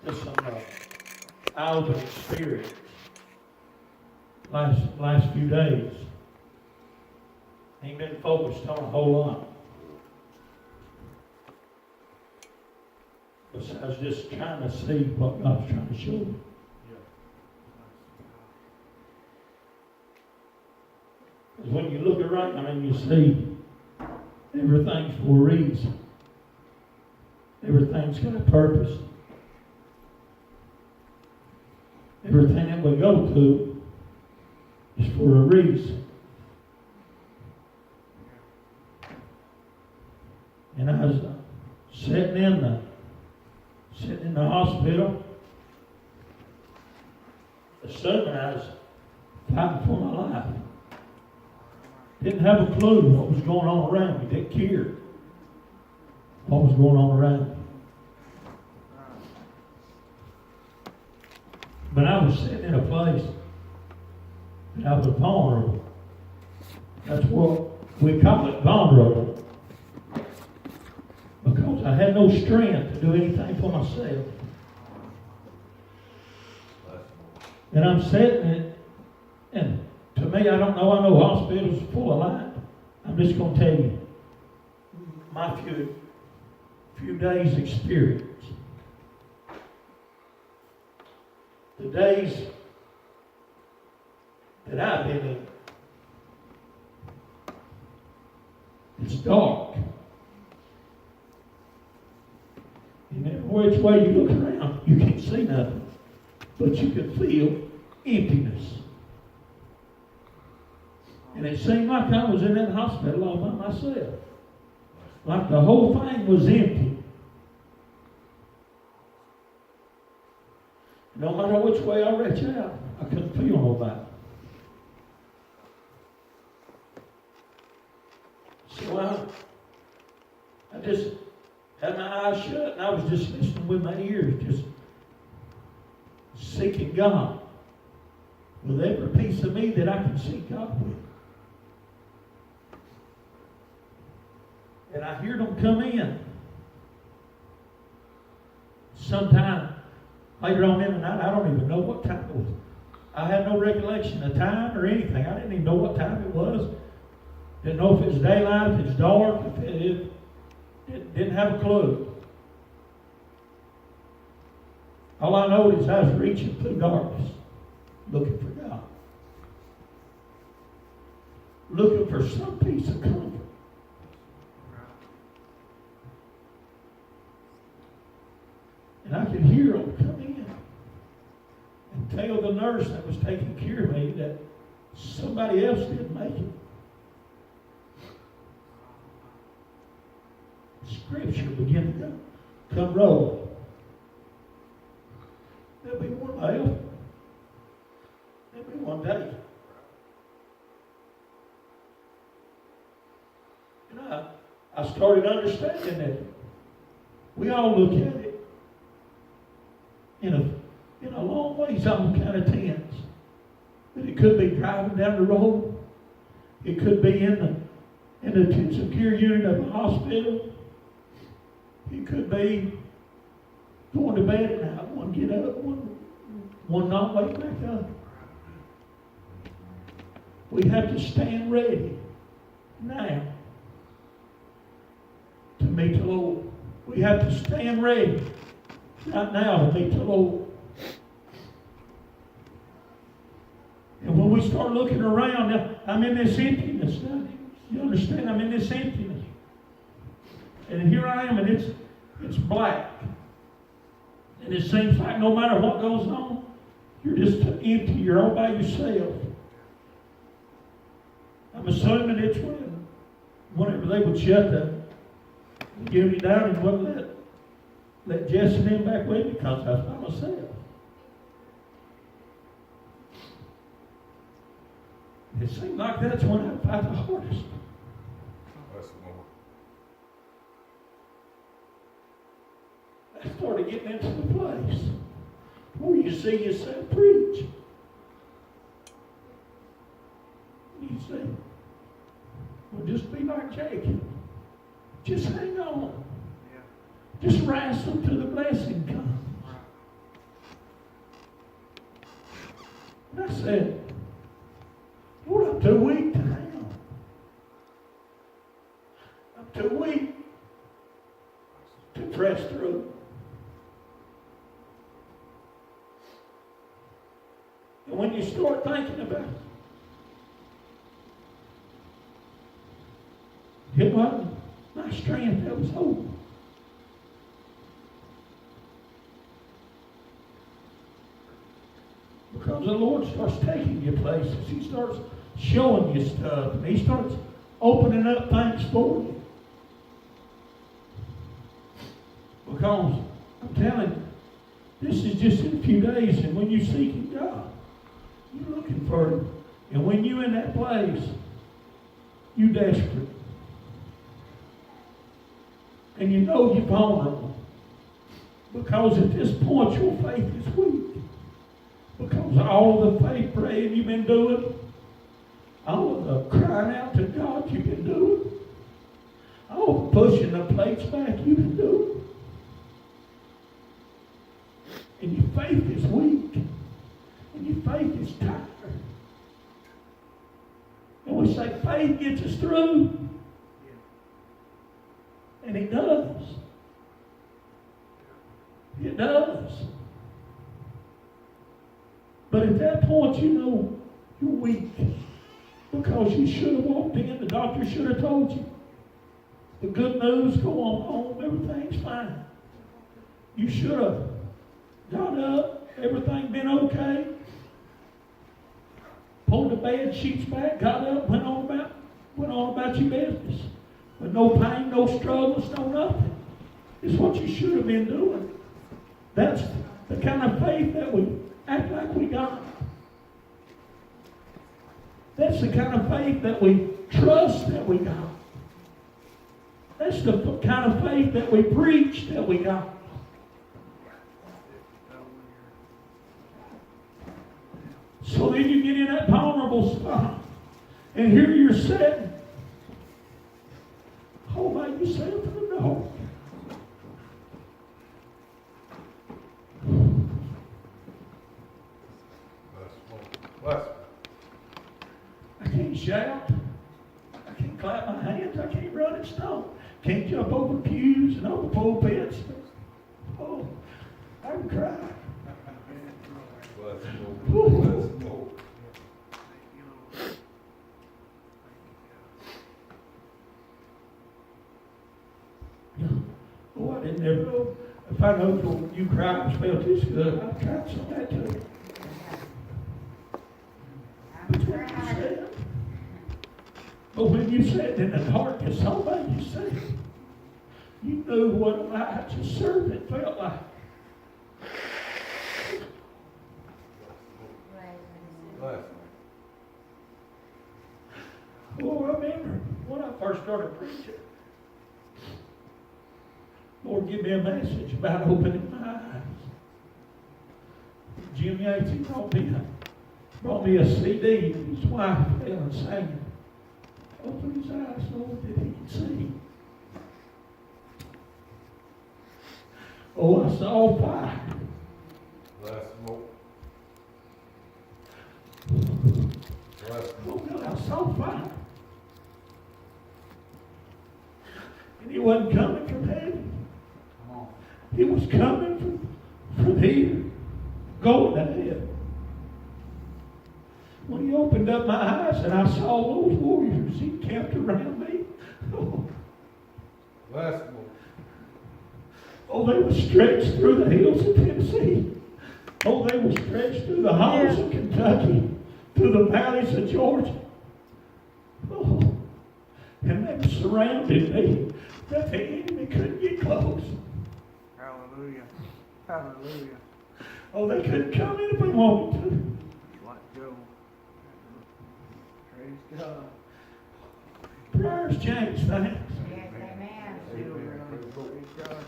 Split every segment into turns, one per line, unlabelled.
just some eye-opening experience last few days. Ain't been focused on a whole lot. Besides just trying to see what God's trying to show me. Because when you look around and you see everything's for a reason. Everything's got a purpose. Everything that we go to is for a reason. And I was sitting in the hospital, assuming I was fighting for my life. Didn't have a clue what was going on around me. Didn't care what was going on around me. But I was sitting in a place that I was vulnerable. That's what we call it, vulnerable. Because I had no strength to do anything for myself. And I'm sitting and to me, I don't know, I know hospitals are full of light. I'm just going to tell you my few days experience. The days that I've been in, it's dark. And every which way you look around, you can't see nothing. But you can feel emptiness. And it seemed like I was in that hospital all by myself. Like the whole thing was empty. No matter which way I reached out, I couldn't feel nobody. So I just had my eyes shut and I was just listening with my ears, just seeking God with every piece of me that I can seek God with. And I heard them come in. Sometime later on in the night, I don't even know what time it was. I had no recollection of time or anything. I didn't even know what time it was. Didn't know if it was daylight, if it was dark, if it didn't have a clue. All I know is I was reaching through darkness, looking for God. Looking for some piece of comfort. And I could hear them come in and tell the nurse that was taking care of me that somebody else didn't make it. Scripture began to come rolling. There'll be one day. There'll be one day. And I started understanding that we all look at it in a long ways on kind of tense. But it could be driving down the road. It could be in the intensive care unit of a hospital. It could be going to bed at night, one get up, one not wake back up. We have to stand ready now to meet the Lord. We have to stand ready right now to meet the Lord. And when we start looking around, now, I'm in this emptiness. Now, you understand? I'm in this emptiness. And here I am, and it's black. And it seems like no matter what goes on, you're just empty. You're all by yourself. I'm assuming it's whenever they would shut the unit down and wouldn't let Jess and them back with me because I was by myself. It seemed like that's when I fight the hardest. I started getting into the place where you see yourself preach. You say, well, just be like Jacob. Just hang on. Just wrestle till the blessing comes. And I said, Lord, I'm too weak to hang on. I'm too weak to press through. And when you start thinking about it wasn't my strength that was hope. Because the Lord starts taking you places. He starts showing you stuff. And He starts opening up things for you. Because, I'm telling you, this is just in a few days, and when you're seeking God, you're looking for Him. And when you're in that place, you're desperate. And you know you're vulnerable. Because at this point, your faith is weak. Because all of the faith praying you've been doing, all of the crying out to God you've been doing, all the pushing the plates back you've been doing, and your faith is weak, and your faith is tired. And we say faith gets us through, and it does. It does. But at that point, you know you're weak. Because you should have walked in. The doctor should have told you. The good news, go on home. Everything's fine. You should have got up. Everything been okay. Pulled the bed sheets back. Got up. Went on about your business. With no pain, no struggles, no nothing. It's what you should have been doing. That's the kind of faith that we act like we got. That's the kind of faith that we trust that we got. That's the kind of faith that we preach that we got. So then you get in that vulnerable spot, and here you're sitting, all by yourself in the dark. I can't shout. I can't clap my hands. I can't run and stomp. Can't jump over pews and over pulpits. Oh, I can cry. Oh, I didn't ever know. If I know you cried and felt this good, I tried some of that too. But when you said in the darkness, somebody you said, you knew what a righteous servant felt like. Oh, I remember when I first started preaching. Lord, give me a message about opening my eyes. Jim Yates, he brought me a CD, and his wife Ellen sang. Open his eyes, Lord, that he can see. Oh, I saw fire. Oh, God, I saw fire. And he wasn't coming from heaven. He was coming from here, going to heaven. When he opened up my eyes and I saw those warriors he kept around me. Oh, they were stretched through the hills of Tennessee. Oh, they were stretched through the hollows of Kentucky, through the valleys of Georgia. Oh, and they surrounded me that the enemy couldn't get close.
Hallelujah. Hallelujah.
Oh, they couldn't come in if they wanted to.
Let go. Praise God.
Prayers change things.
Yes, amen.
Praise God.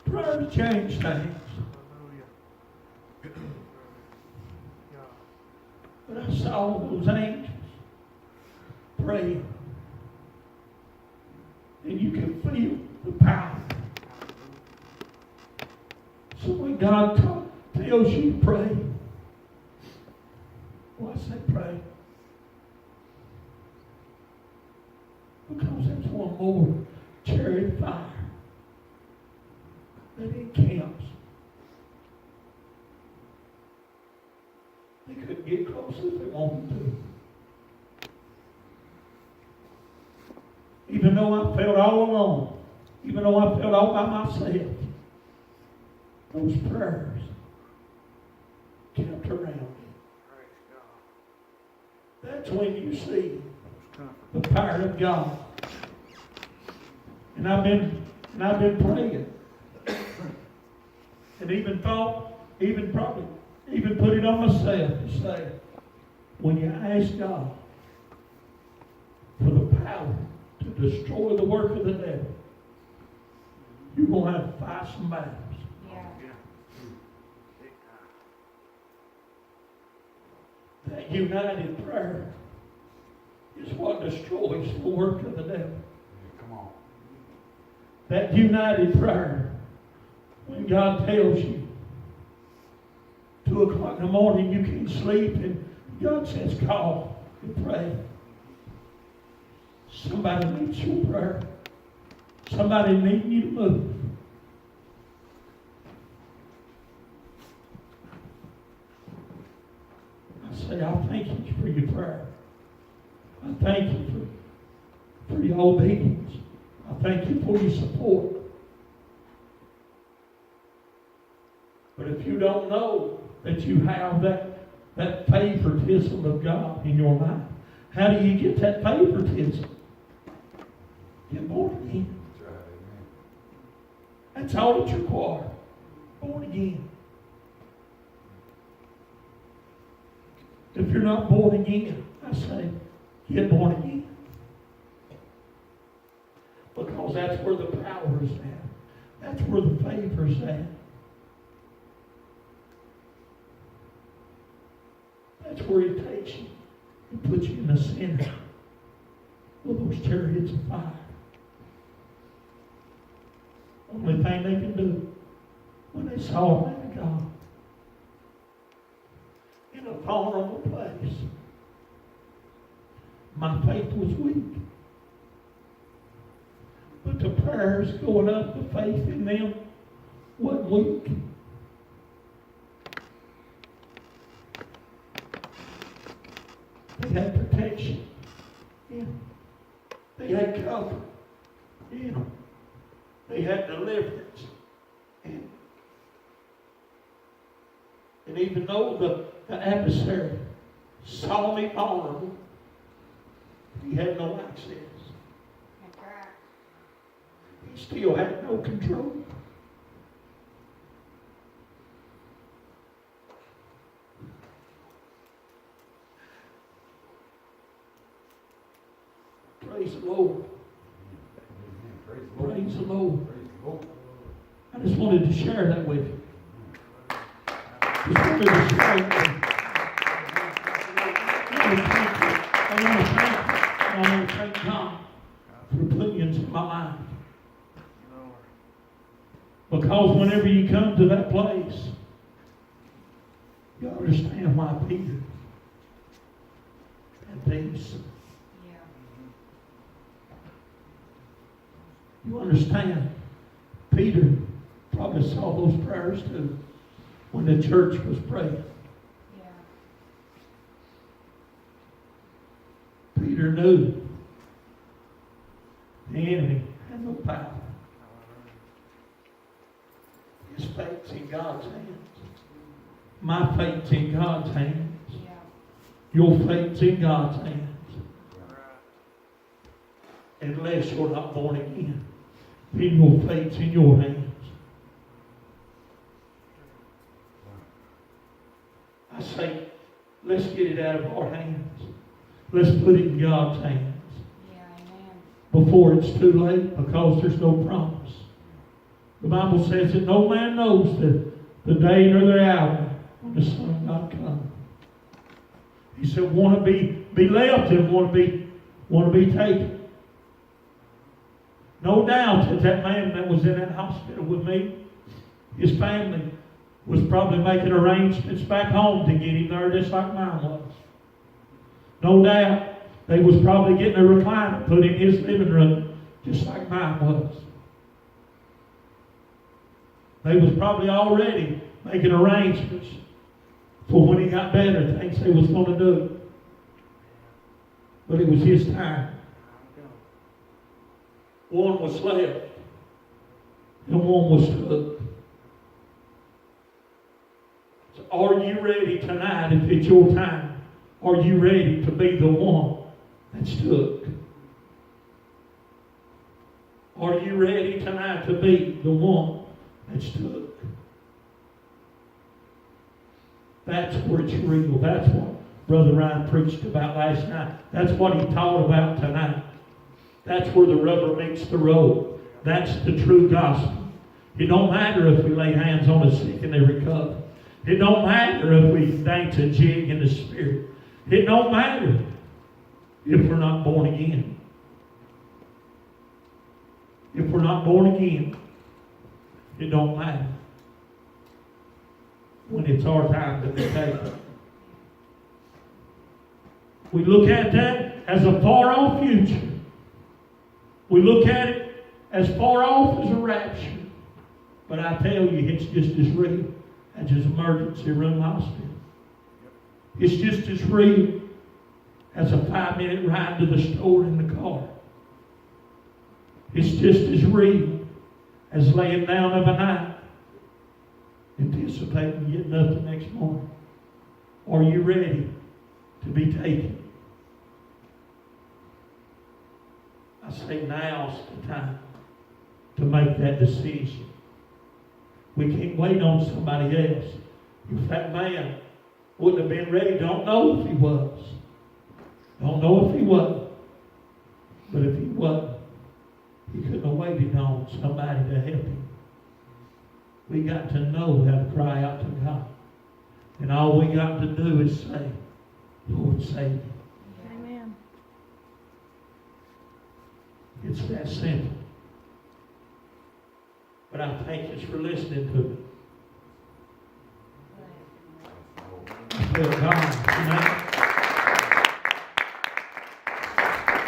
Prayers change things.
Hallelujah.
But I saw those angels praying. And you can feel the power. So when God tells you to pray, more chariot fire that encamps. They couldn't get close if they wanted to. Even though I felt all alone, even though I felt all by myself, those prayers kept around me.
Praise God.
That's when you see the power of God. And I've been praying. And even put it on myself to say, when you ask God for the power to destroy the work of the devil, you're going to have to fight some battles.
Yeah.
That united prayer is what destroys the work of the devil.
Come on.
That united prayer, when God tells you 2 o'clock in the morning you can't sleep and God says call and pray. Somebody needs your prayer. Somebody needs you to move. I say, I thank you for your prayer. I thank you for your obedience. I thank you for your support. But if you don't know that you have that favoritism of God in your life, how do you get that favoritism? Get born again.
That's right, amen.
That's all that you require. Born again. If you're not born again, I say, get born again. Because that's where the power is at. That's where the favor is at. That's where He takes you and puts you in the center of those chariots of fire. Only thing they can do when they saw a man of God in a vulnerable place. My faith was weak. But the prayers going up, the faith in them wasn't weak. They had protection. Yeah. They had cover. Yeah. They had deliverance. And even though the adversary saw me vulnerable, he had no access.
That's right.
He still had no control. Praise the Lord. Praise the Lord. I just wanted to share that with you. Just wanted to share it with you. I want to thank God for putting it in my life. Because whenever you come to that place, you understand why Peter had peace.
Yeah.
You understand? Peter probably saw those prayers too when the church was praying.
Yeah.
Peter knew the enemy had no power. His faith's in God's hands. My faith's in God's hands.
Yeah.
Your faith's in God's hands. Unless you're not born again, then your faith's in your hands. I say, let's get it out of our hands. Let's put it in God's hands.
Yeah, amen.
Before it's too late, because there's no promise. The Bible says that no man knows the day nor the hour when the Son of God comes. He said, want to be left and want to be taken. No doubt that man that was in that hospital with me, his family was probably making arrangements back home to get him there just like mine was. No doubt they was probably getting a recliner put in his living room just like mine was. They was probably already making arrangements for when he got better, things they was going to do. But it was his time. One was left, and one was took. So are you ready tonight, if it's your time? Are you ready to be the one that's took? Are you ready tonight to be the one that's took? That's where it's real. That's what Brother Ryan preached about last night. That's what he taught about tonight. That's where the rubber meets the road. That's the true gospel. It don't matter if we lay hands on the sick and they recover. It don't matter if we dance a jig in the Spirit. It don't matter if we're not born again. If we're not born again, it don't matter when it's our time to be taken. We look at that as a far-off future. We look at it as far off as a rapture. But I tell you, it's just as real as an emergency room hospital. It's just as real as a 5-minute ride to the store in the car. It's just as real as laying down of a night, anticipating getting up the next morning. Are you ready to be taken? I say now's the time to make that decision. We can't wait on somebody else. If that man wouldn't have been ready, don't know if he was. Don't know if he wasn't. But if he wasn't, he couldn't have waited on somebody to help him. We got to know how to cry out to God. And all we got to do is say, Lord, save me.
Amen.
It's that simple. But I thank you for listening to me. I feel God tonight.